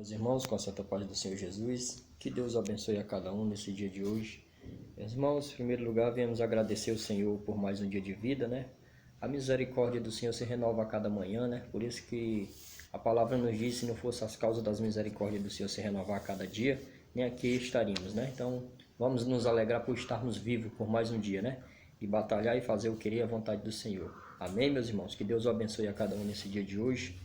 Meus irmãos, com a santa paz do Senhor Jesus, que Deus abençoe a cada um nesse dia de hoje. Meus irmãos, em primeiro lugar, viemos agradecer ao Senhor por mais um dia de vida, né? A misericórdia do Senhor se renova a cada manhã, né? Por isso que a palavra nos diz, se não fosse as causas das misericórdias do Senhor se renovar a cada dia, nem aqui estaríamos, né? Então, vamos nos alegrar por estarmos vivos por mais um dia, né? E batalhar e fazer o querer e a vontade do Senhor. Amém, meus irmãos? Que Deus abençoe a cada um nesse dia de hoje.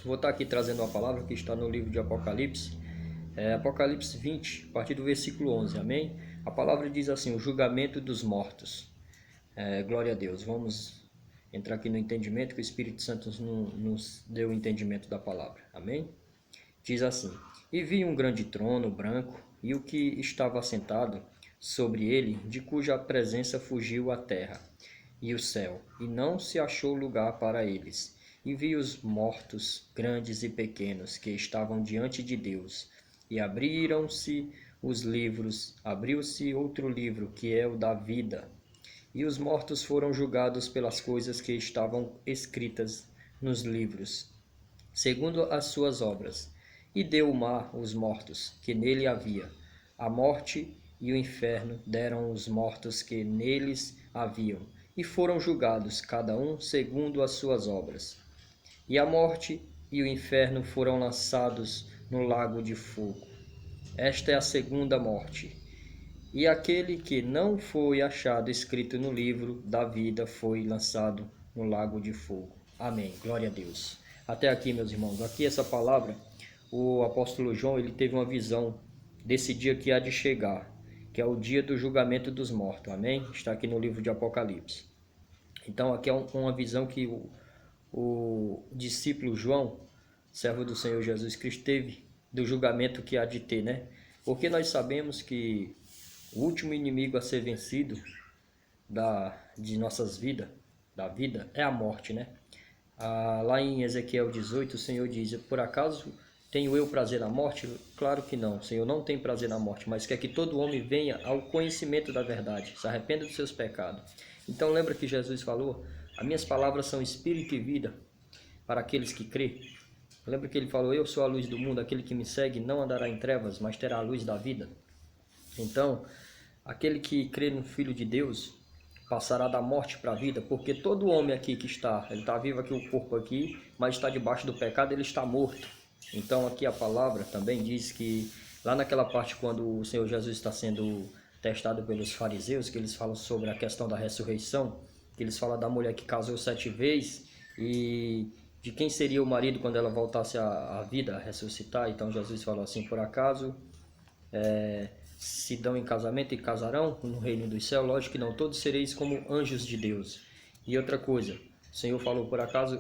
Vou estar aqui trazendo uma palavra que está no livro de Apocalipse, Apocalipse 20, a partir do versículo 11, amém? A palavra diz assim, o julgamento dos mortos. Glória a Deus. Vamos entrar aqui no entendimento, que o Espírito Santo nos deu o entendimento da palavra, amém? Diz assim, e vi um grande trono branco, e o que estava assentado sobre ele, de cuja presença fugiu a terra e o céu, e não se achou lugar para eles. E vi os mortos, grandes e pequenos, que estavam diante de Deus, e abriram-se os livros, abriu-se outro livro, que é o da vida. E os mortos foram julgados pelas coisas que estavam escritas nos livros, segundo as suas obras. E deu o mar os mortos, que nele havia. A morte e o inferno deram os mortos que neles haviam, e foram julgados, cada um segundo as suas obras. E a morte e o inferno foram lançados no lago de fogo. Esta é a segunda morte. E aquele que não foi achado escrito no livro da vida foi lançado no lago de fogo. Amém. Glória a Deus. Até aqui, meus irmãos. Aqui essa palavra, o apóstolo João, ele teve uma visão desse dia que há de chegar, que é o dia do julgamento dos mortos. Amém? Está aqui no livro de Apocalipse. Então aqui é uma visão que o discípulo João, servo do Senhor Jesus Cristo, teve do julgamento que há de ter, né? Porque nós sabemos que o último inimigo a ser vencido de nossas vidas, da vida, é a morte, né? Lá em Ezequiel 18, o Senhor diz, por acaso tenho eu prazer na morte? Claro que não, o Senhor não tem prazer na morte, mas quer que todo homem venha ao conhecimento da verdade, se arrependa dos seus pecados. Então lembra que Jesus falou, as minhas palavras são espírito e vida para aqueles que crê. Lembra que ele falou, eu sou a luz do mundo, aquele que me segue não andará em trevas, mas terá a luz da vida. Então, aquele que crê no Filho de Deus passará da morte para a vida, porque todo homem aqui que está, ele está vivo aqui, o corpo aqui, mas está debaixo do pecado, ele está morto. Então aqui a palavra também diz que, lá naquela parte quando o Senhor Jesus está sendo testado pelos fariseus, que eles falam sobre a questão da ressurreição, que eles falam da mulher que casou 7 vezes e de quem seria o marido quando ela voltasse à vida, a ressuscitar. Então Jesus falou assim, por acaso se dão em casamento e casarão no reino dos céus? Lógico que não, todos sereis como anjos de Deus. E outra coisa, o Senhor falou, por acaso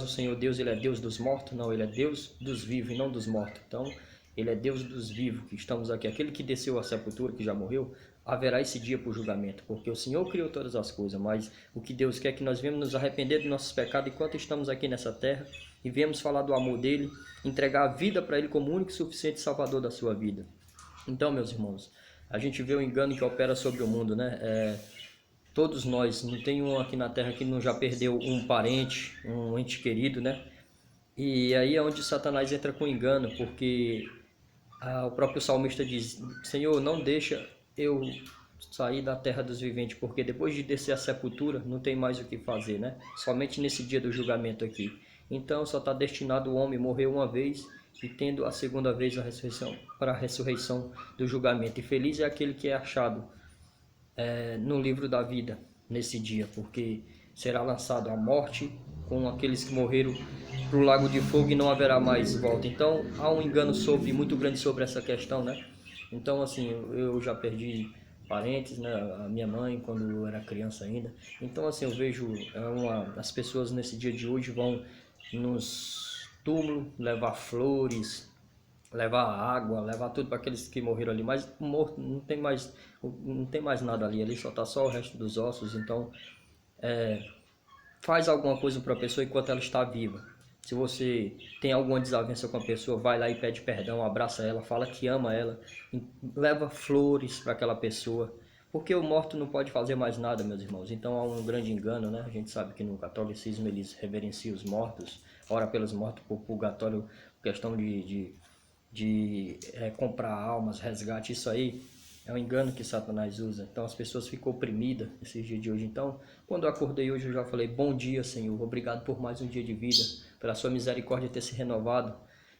o Senhor Deus, ele é Deus dos mortos? Não, ele é Deus dos vivos e não dos mortos. Então, ele é Deus dos vivos, que estamos aqui. Aquele que desceu à sepultura, que já morreu, haverá esse dia por julgamento, porque o Senhor criou todas as coisas, mas o que Deus quer é que nós venhamos nos arrepender dos nossos pecados enquanto estamos aqui nessa terra e viemos falar do amor dele, entregar a vida para ele como o único e suficiente salvador da sua vida. Então, meus irmãos, a gente vê o engano que opera sobre o mundo, né? Todos nós, não tem um aqui na Terra que não já perdeu um parente, um ente querido, né? E aí é onde Satanás entra com engano, porque o próprio salmista diz, Senhor, não deixa eu sair da terra dos viventes, porque depois de descer a sepultura, não tem mais o que fazer, né? Somente nesse dia do julgamento aqui. Então, só está destinado o homem morrer uma vez e tendo a segunda vez a ressurreição, para a ressurreição do julgamento. E feliz é aquele que é achado no livro da vida nesse dia, porque será lançado a morte com aqueles que morreram para o lago de fogo e não haverá mais volta. Então há um engano muito grande sobre essa questão, né? Então assim, eu já perdi parentes, né? A minha mãe quando eu era criança ainda. Então assim, eu vejo as pessoas nesse dia de hoje vão nos túmulos levar flores, levar água, levar tudo para aqueles que morreram ali, mas morto não tem mais nada ali só está só o resto dos ossos. Então faz alguma coisa para a pessoa enquanto ela está viva. Se você tem alguma desavença com a pessoa, vai lá e pede perdão, abraça ela, fala que ama ela, leva flores para aquela pessoa, porque o morto não pode fazer mais nada, meus irmãos. Então há um grande engano, né? A gente sabe que no catolicismo eles reverenciam os mortos, ora pelos mortos, por purgatório, questão de comprar almas, resgate, isso aí é um engano que Satanás usa. Então as pessoas ficam oprimidas nesses dias de hoje. Então, quando eu acordei hoje, eu já falei: bom dia, Senhor, obrigado por mais um dia de vida, pela sua misericórdia ter se renovado.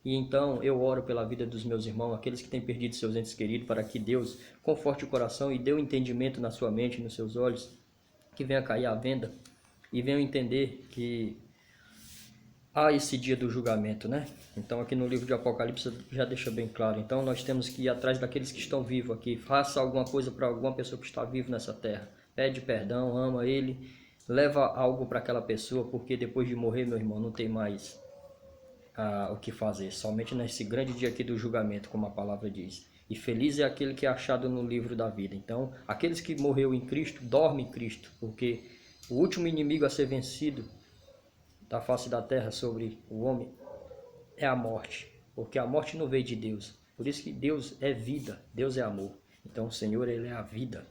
E então eu oro pela vida dos meus irmãos, aqueles que têm perdido seus entes queridos, para que Deus conforte o coração e dê um entendimento na sua mente, nos seus olhos, que venha cair a venda e venham entender que há esse dia do julgamento, né? Então aqui no livro de Apocalipse já deixa bem claro. Então nós temos que ir atrás daqueles que estão vivos aqui. Faça alguma coisa para alguma pessoa que está viva nessa terra. Pede perdão, ama ele, leva algo para aquela pessoa, porque depois de morrer, meu irmão, não tem mais o que fazer. Somente nesse grande dia aqui do julgamento, como a palavra diz. E feliz é aquele que é achado no livro da vida. Então, aqueles que morreu em Cristo, dormem em Cristo, porque o último inimigo a ser vencido da face da terra sobre o homem é a morte, porque a morte não veio de Deus. Por isso que Deus é vida, Deus é amor. Então o Senhor, ele é a vida.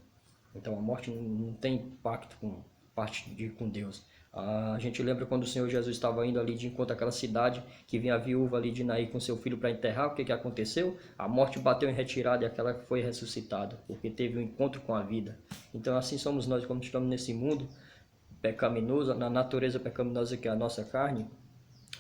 Então a morte não tem pacto com Deus. A gente lembra quando o Senhor Jesus estava indo ali de encontro àquela cidade, que vinha a viúva ali de Naí com seu filho para enterrar. O que aconteceu? A morte bateu em retirada e aquela foi ressuscitada, porque teve um encontro com a vida. Então assim somos nós, quando estamos nesse mundo pecaminoso, na natureza pecaminosa que é a nossa carne,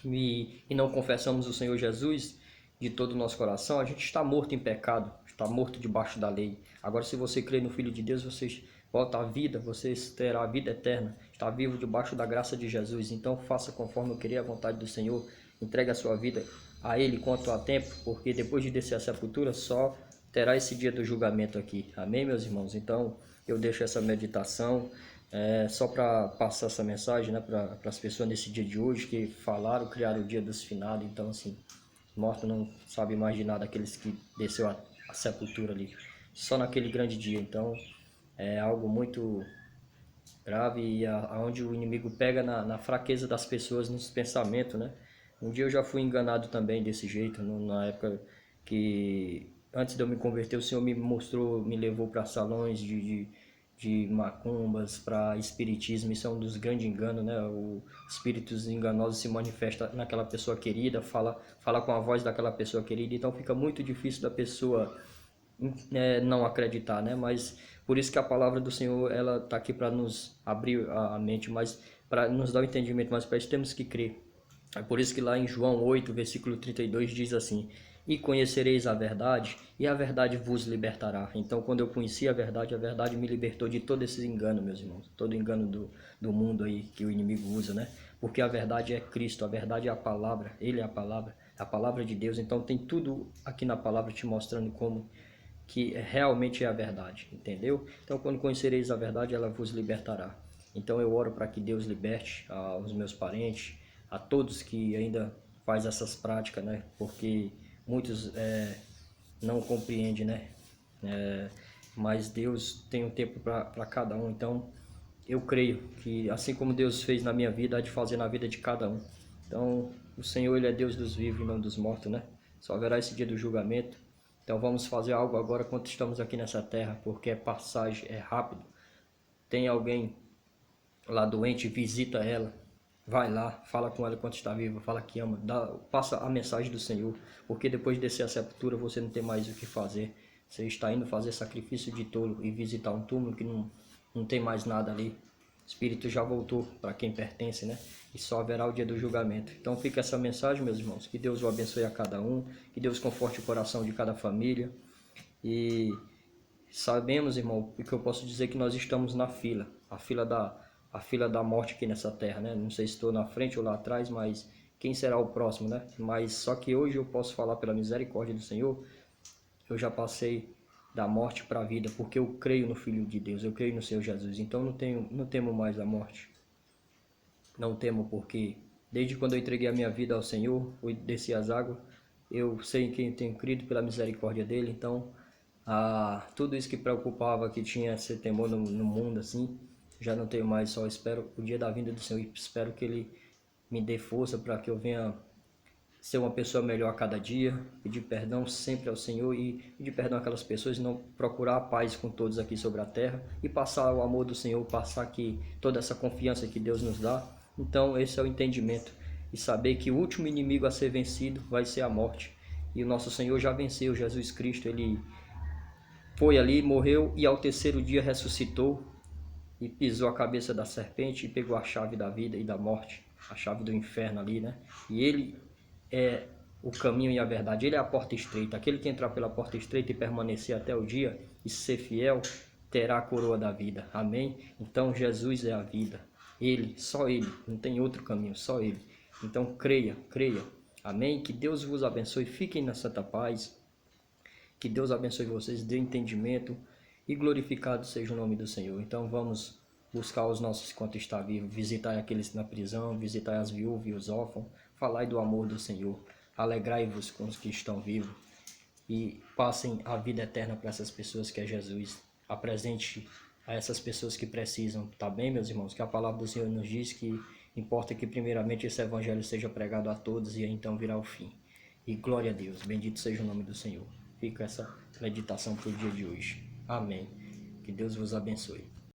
e não confessamos o Senhor Jesus de todo o nosso coração, a gente está morto em pecado, está morto debaixo da lei. Agora, se você crê no Filho de Deus, você volta à vida, você terá a vida eterna, está vivo debaixo da graça de Jesus. Então faça conforme eu queria a vontade do Senhor, entregue a sua vida a Ele quanto há tempo, porque depois de descer a sepultura, só terá esse dia do julgamento aqui. Amém, meus irmãos? Então eu deixo essa meditação só para passar essa mensagem, né, para as pessoas nesse dia de hoje que falaram, criaram o dia dos finados. Então assim, morto não sabe mais de nada, aqueles que desceu a sepultura ali, só naquele grande dia. Então é algo muito grave e aonde o inimigo pega na fraqueza das pessoas, nos pensamentos, né? Um dia eu já fui enganado também desse jeito, na época que antes de eu me converter, o Senhor me mostrou, me levou para salões de macumbas, para espiritismo. Isso é um dos grandes enganos, né? O espíritos enganosos se manifesta naquela pessoa querida, fala com a voz daquela pessoa querida, então fica muito difícil da pessoa não acreditar, né? Mas por isso que a palavra do Senhor, ela está aqui para nos abrir a mente, mas para nos dar o entendimento, mas para isso temos que crer. É por isso que lá em João 8, versículo 32 diz assim: e conhecereis a verdade, e a verdade vos libertará. Então, quando eu conheci a verdade me libertou de todo esse engano, meus irmãos, todo engano do mundo aí que o inimigo usa, né? Porque a verdade é Cristo, a verdade é a palavra, Ele é a palavra de Deus. Então tem tudo aqui na palavra te mostrando como que realmente é a verdade, entendeu? Então, quando conhecereis a verdade, ela vos libertará. Então, eu oro para que Deus liberte aos meus parentes, a todos que ainda faz essas práticas, né? Porque muitos não compreendem, né? Mas Deus tem um tempo para cada um. Então, eu creio que assim como Deus fez na minha vida, há de fazer na vida de cada um. Então, o Senhor, Ele é Deus dos vivos e não dos mortos, né? Só haverá esse dia do julgamento. Então vamos fazer algo agora enquanto estamos aqui nessa terra, porque é passagem, é rápido. Tem alguém lá doente, visita ela, vai lá, fala com ela enquanto está viva, fala que ama, passa a mensagem do Senhor, porque depois de descer a sepultura você não tem mais o que fazer. Você está indo fazer sacrifício de tolo e visitar um túmulo que não tem mais nada ali. O Espírito já voltou para quem pertence, né? E só haverá o dia do julgamento. Então fica essa mensagem, meus irmãos. Que Deus o abençoe a cada um. Que Deus conforte o coração de cada família. E sabemos, irmão, que eu posso dizer que nós estamos na fila. A fila da morte aqui nessa terra, né? Não sei se estou na frente ou lá atrás, mas quem será o próximo, né? Mas só que hoje eu posso falar pela misericórdia do Senhor. Eu já passei da morte para a vida, porque eu creio no Filho de Deus, eu creio no Senhor Jesus. Então não temo mais a morte. Não temo, porque desde quando eu entreguei a minha vida ao Senhor, eu desci as águas, eu sei em quem tenho crido pela misericórdia dele. Então tudo isso que preocupava, que tinha esse temor no mundo, assim, já não tenho mais. Só espero o dia da vinda do Senhor, espero que ele me dê força para que eu venha ser uma pessoa melhor a cada dia, pedir perdão sempre ao Senhor e pedir perdão àquelas pessoas, não procurar a paz com todos aqui sobre a terra e passar o amor do Senhor, passar aqui toda essa confiança que Deus nos dá. Então esse é o entendimento e saber que o último inimigo a ser vencido vai ser a morte. E o nosso Senhor já venceu, Jesus Cristo, ele foi ali, morreu e ao terceiro dia ressuscitou e pisou a cabeça da serpente e pegou a chave da vida e da morte, a chave do inferno ali, né? E ele é o caminho e a verdade, ele é a porta estreita. Aquele que entrar pela porta estreita e permanecer até o dia e ser fiel, terá a coroa da vida. Amém? Então Jesus é a vida. Ele, só ele, não tem outro caminho, só ele. Então creia, creia. Amém? Que Deus vos abençoe, fiquem na santa paz. Que Deus abençoe vocês, dê entendimento e glorificado seja o nome do Senhor. Então vamos buscar os nossos enquanto está vivo, visitar aqueles na prisão, visitar as viúvas e os órfãos, falai do amor do Senhor, alegrai-vos com os que estão vivos e passem a vida eterna para essas pessoas que é Jesus. Apresente a essas pessoas que precisam, tá bem, meus irmãos? Que a palavra do Senhor nos diz que importa que primeiramente esse evangelho seja pregado a todos e então virá o fim. E glória a Deus, bendito seja o nome do Senhor. Fica essa meditação para o dia de hoje. Amém. Que Deus vos abençoe.